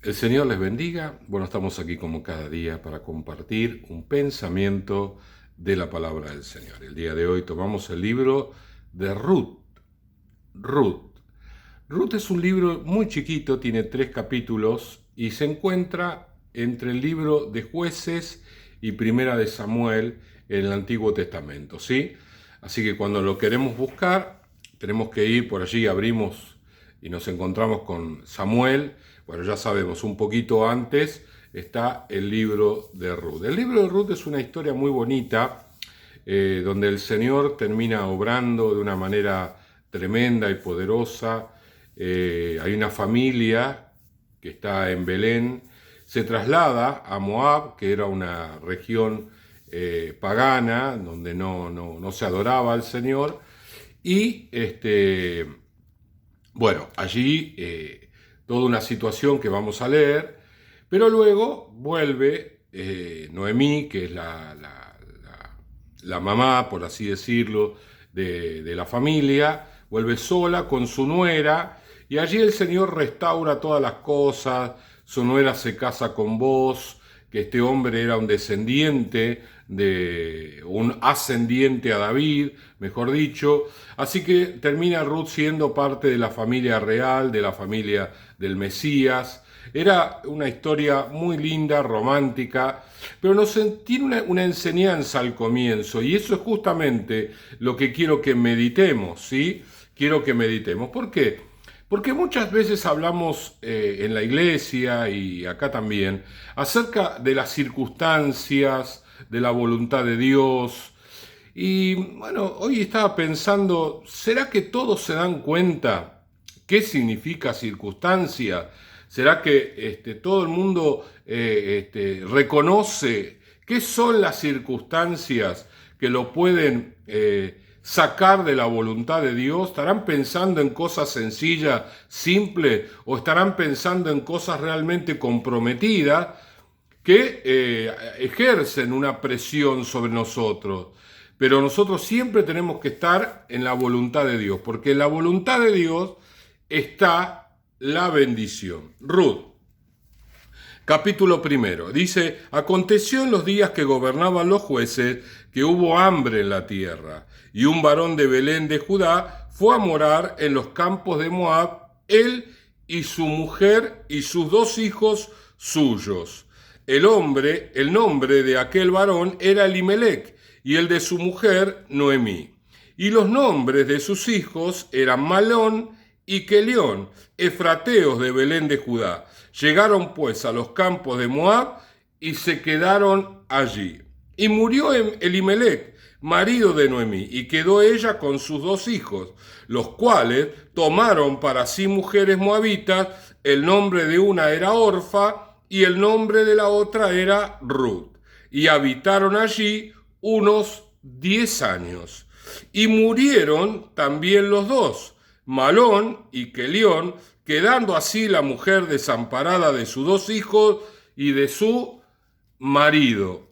El Señor les bendiga. Bueno, estamos aquí como cada día para compartir un pensamiento de la palabra del Señor. El día de hoy tomamos el libro de Ruth. Ruth. Ruth es un libro muy chiquito, tiene 3 capítulos y se encuentra entre el libro de Jueces y Primera de Samuel en el Antiguo Testamento, ¿sí? Así que cuando lo queremos buscar, tenemos que ir por allí, abrimos y nos encontramos con Samuel. Bueno, ya sabemos, un poquito antes está el libro de Ruth. El libro de Ruth es una historia muy bonita, donde el Señor termina obrando de una manera tremenda y poderosa. Hay una familia que está en Belén, se traslada a Moab, que era una región pagana, donde no se adoraba al Señor, y bueno, allí toda una situación que vamos a leer, pero luego vuelve Noemí, que es la mamá, por así decirlo, de la familia, vuelve sola con su nuera, y allí el Señor restaura todas las cosas. Su nuera se casa con Boz, que este hombre era un descendiente un ascendiente a David, mejor dicho. Así que termina Ruth siendo parte de la familia real, de la familia del Mesías. Era una historia muy linda, romántica, pero tiene una enseñanza al comienzo, y eso es justamente lo que quiero que meditemos, ¿sí? Quiero que meditemos. ¿Por qué? Porque muchas veces hablamos en la iglesia y acá también acerca de las circunstancias, de la voluntad de Dios. Y bueno, hoy estaba pensando, ¿será que todos se dan cuenta qué significa circunstancia? ¿Será que todo el mundo reconoce qué son las circunstancias que lo pueden sacar de la voluntad de Dios? ¿Estarán pensando en cosas sencillas, simples, o estarán pensando en cosas realmente comprometidas que ejercen una presión sobre nosotros? Pero nosotros siempre tenemos que estar en la voluntad de Dios, porque en la voluntad de Dios está la bendición. Ruth, capítulo primero, dice: aconteció en los días que gobernaban los jueces que hubo hambre en la tierra, y un varón de Belén de Judá fue a morar en los campos de Moab, él y su mujer y sus 2 hijos suyos. El nombre de aquel varón era Elimelec, y el de su mujer Noemí. Y los nombres de sus hijos eran Malón y Quelión, efrateos de Belén de Judá. Llegaron pues a los campos de Moab y se quedaron allí. Y murió Elimelec, marido de Noemí, y quedó ella con sus 2 hijos, los cuales tomaron para sí mujeres moabitas. El nombre de una era Orfa y el nombre de la otra era Ruth. Y habitaron allí unos 10 años. Y murieron también los dos, Malón y Quelión, quedando así la mujer desamparada de sus 2 hijos y de su marido.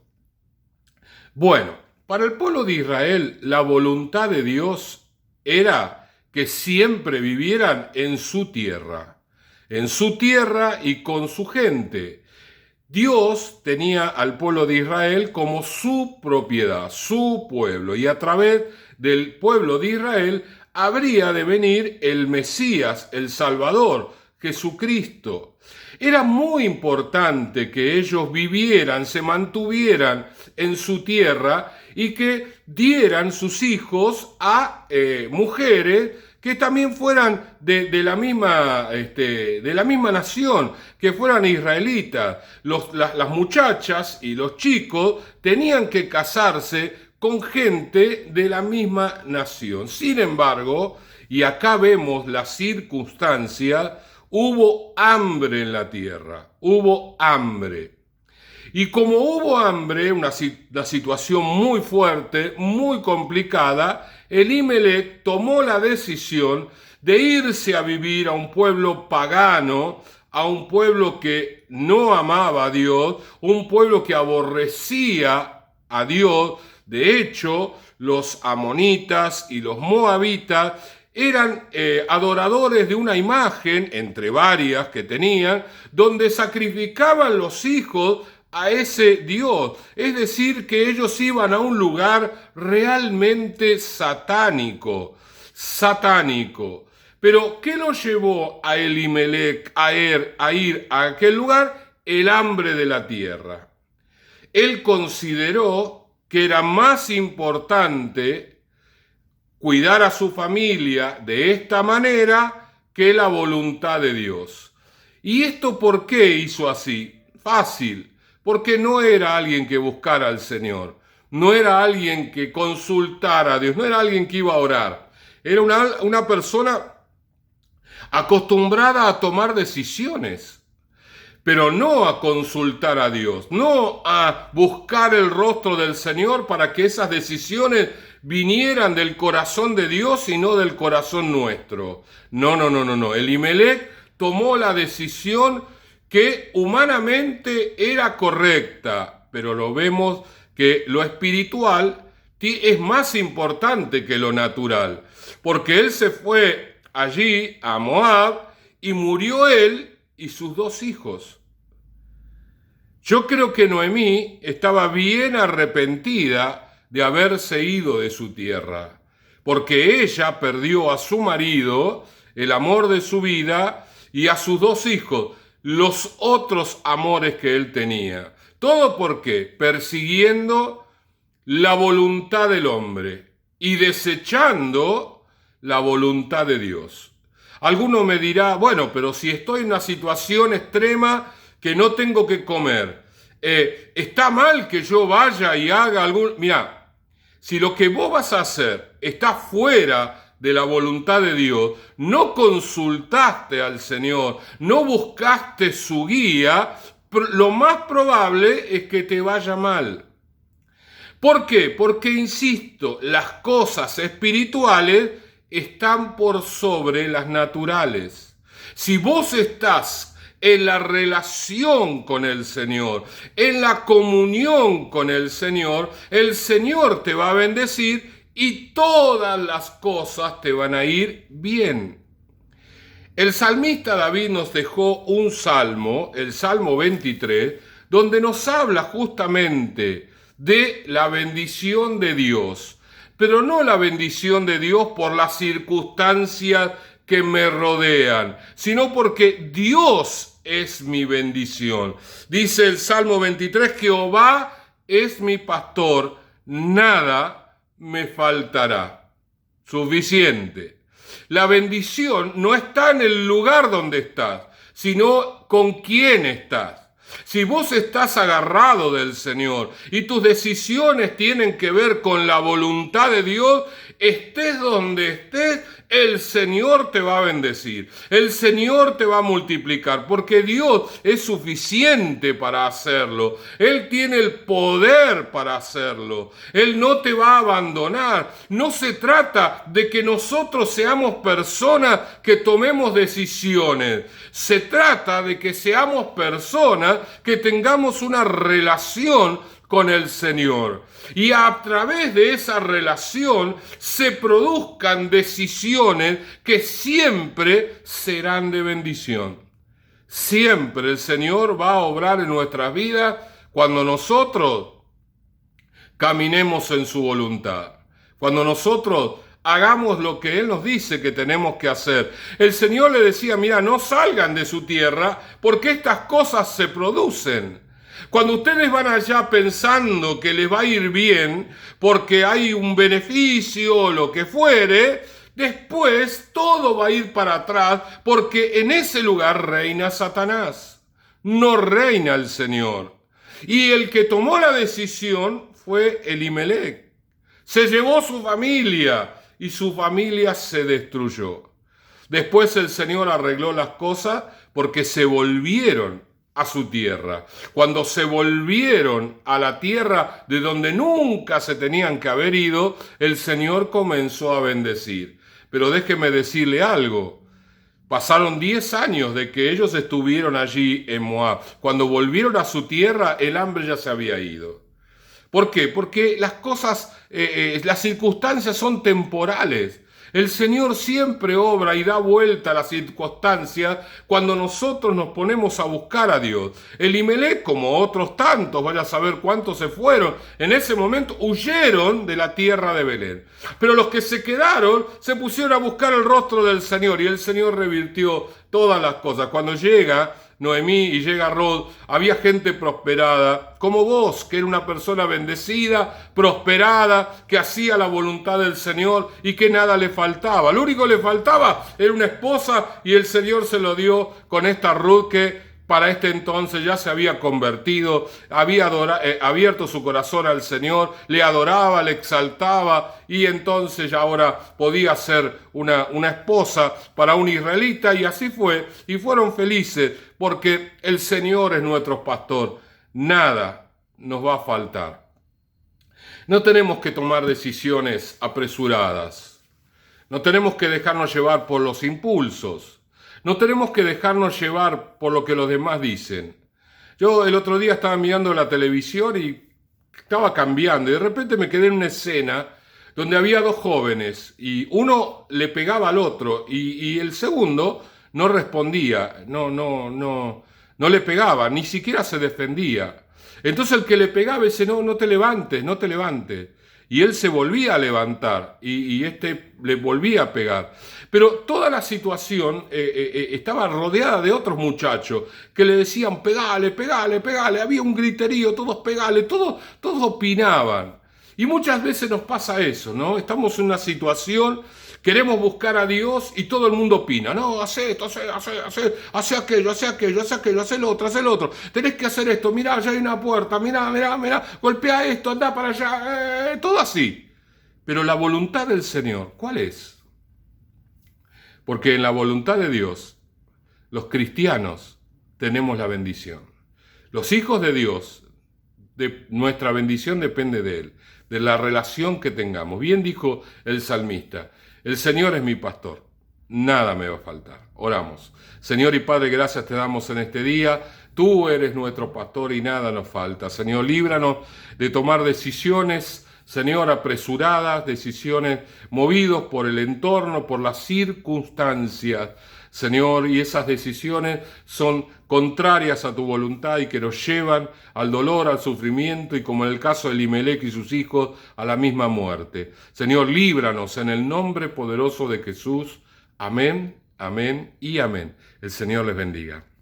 Bueno, para el pueblo de Israel, la voluntad de Dios era que siempre vivieran en su tierra y con su gente. Dios tenía al pueblo de Israel como su propiedad, su pueblo, y a través del pueblo de Israel habría de venir el Mesías, el Salvador, Jesucristo. Era muy importante que ellos vivieran, se mantuvieran en su tierra y que dieran sus hijos a mujeres que también fueran de la misma nación, que fueran israelitas. Las muchachas y los chicos tenían que casarse con gente de la misma nación. Sin embargo, y acá vemos la circunstancia, hubo hambre en la tierra, hubo hambre. Y como hubo hambre, una situación muy fuerte, muy complicada, Elimelec tomó la decisión de irse a vivir a un pueblo pagano, a un pueblo que no amaba a Dios, un pueblo que aborrecía a Dios. De hecho, los amonitas y los moabitas eran adoradores de una imagen, entre varias que tenían, donde sacrificaban los hijos a ese Dios. Es decir, que ellos iban a un lugar realmente satánico. Pero, ¿qué lo llevó a Elimelec a ir a aquel lugar? El hambre de la tierra. Él consideró que era más importante cuidar a su familia de esta manera que la voluntad de Dios. ¿Y esto por qué hizo así? Fácil, porque no era alguien que buscara al Señor, no era alguien que consultara a Dios, no era alguien que iba a orar. Era una persona acostumbrada a tomar decisiones, pero no a consultar a Dios, no a buscar el rostro del Señor para que esas decisiones vinieran del corazón de Dios y no del corazón nuestro. No. Elimelec tomó la decisión que humanamente era correcta, pero lo vemos que lo espiritual es más importante que lo natural, porque él se fue allí a Moab y murió él y sus 2 hijos. Yo creo que Noemí estaba bien arrepentida de haberse ido de su tierra, porque ella perdió a su marido, el amor de su vida, y a sus 2 hijos, los otros amores que él tenía. ¿Todo por qué? Persiguiendo la voluntad del hombre y desechando la voluntad de Dios. Alguno me dirá, bueno, pero si estoy en una situación extrema que no tengo que comer, ¿está mal que yo vaya y haga algún...? Mirá, si lo que vos vas a hacer está fuera de la voluntad de Dios, no consultaste al Señor, no buscaste su guía, lo más probable es que te vaya mal. ¿Por qué? Porque, insisto, las cosas espirituales están por sobre las naturales. Si vos estás en la relación con el Señor, en la comunión con el Señor te va a bendecir y todas las cosas te van a ir bien. El salmista David nos dejó un salmo, el Salmo 23, donde nos habla justamente de la bendición de Dios, pero no la bendición de Dios por las circunstancias que me rodean, sino porque Dios es mi bendición. Dice el Salmo 23, Jehová es mi pastor, nada me faltará. Suficiente. La bendición no está en el lugar donde estás, sino con quién estás. Si vos estás agarrado del Señor y tus decisiones tienen que ver con la voluntad de Dios, estés donde estés, el Señor te va a bendecir, el Señor te va a multiplicar, porque Dios es suficiente para hacerlo. Él tiene el poder para hacerlo. Él no te va a abandonar. No se trata de que nosotros seamos personas que tomemos decisiones. Se trata de que seamos personas que tengamos una relación con el Señor. Y a través de esa relación se produzcan decisiones que siempre serán de bendición. Siempre el Señor va a obrar en nuestras vidas cuando nosotros caminemos en su voluntad. Cuando nosotros hagamos lo que Él nos dice que tenemos que hacer. El Señor le decía, mira, no salgan de su tierra porque estas cosas se producen. Cuando ustedes van allá pensando que les va a ir bien porque hay un beneficio o lo que fuere, después todo va a ir para atrás porque en ese lugar reina Satanás, no reina el Señor. Y el que tomó la decisión fue Elimelec. Se llevó su familia y su familia se destruyó. Después el Señor arregló las cosas porque se volvieron a su tierra. Cuando se volvieron a la tierra de donde nunca se tenían que haber ido, el Señor comenzó a bendecir. Pero déjeme decirle algo. Pasaron 10 años de que ellos estuvieron allí en Moab. Cuando volvieron a su tierra, el hambre ya se había ido. ¿Por qué? Porque las cosas, las circunstancias son temporales. El Señor siempre obra y da vuelta a las circunstancias cuando nosotros nos ponemos a buscar a Dios. Elimelec, como otros tantos, vaya a saber cuántos se fueron, en ese momento huyeron de la tierra de Belén. Pero los que se quedaron se pusieron a buscar el rostro del Señor y el Señor revirtió todas las cosas. Cuando llega Noemí y llega Rod, había gente prosperada, como vos, que era una persona bendecida, prosperada, que hacía la voluntad del Señor y que nada le faltaba. Lo único que le faltaba era una esposa y el Señor se lo dio con esta Ruth que para este entonces ya se había convertido, había abierto su corazón al Señor, le adoraba, le exaltaba y entonces ya ahora podía ser una esposa para un israelita y así fue. Y fueron felices porque el Señor es nuestro pastor. Nada nos va a faltar. No tenemos que tomar decisiones apresuradas. No tenemos que dejarnos llevar por los impulsos. No tenemos que dejarnos llevar por lo que los demás dicen. Yo el otro día estaba mirando la televisión y estaba cambiando y de repente me quedé en una escena donde había dos jóvenes y uno le pegaba al otro y el segundo no respondía, no le pegaba, ni siquiera se defendía. Entonces el que le pegaba dice, no te levantes, no te levantes. Y él se volvía a levantar y este le volvía a pegar. Pero toda la situación estaba rodeada de otros muchachos que le decían, pegale, pegale, pegale. Había un griterío, todos pegale, todos opinaban. Y muchas veces nos pasa eso, ¿no? Estamos en una situación, queremos buscar a Dios y todo el mundo opina. No, hace esto, hace aquello, hace lo otro. Tenés que hacer esto, mirá, allá hay una puerta, mirá, golpea esto, anda para allá, todo así. Pero la voluntad del Señor, ¿cuál es? Porque en la voluntad de Dios, los cristianos tenemos la bendición. Los hijos de Dios, nuestra bendición depende de Él, de la relación que tengamos. Bien dijo el salmista, el Señor es mi pastor, nada me va a faltar. Oramos. Señor y Padre, gracias te damos en este día. Tú eres nuestro pastor y nada nos falta. Señor, líbranos de tomar decisiones, Señor, apresuradas, decisiones movidos por el entorno, por las circunstancias. Señor, y esas decisiones son contrarias a tu voluntad y que nos llevan al dolor, al sufrimiento y, como en el caso de Elimelec y sus hijos, a la misma muerte. Señor, líbranos en el nombre poderoso de Jesús. Amén, amén y amén. El Señor les bendiga.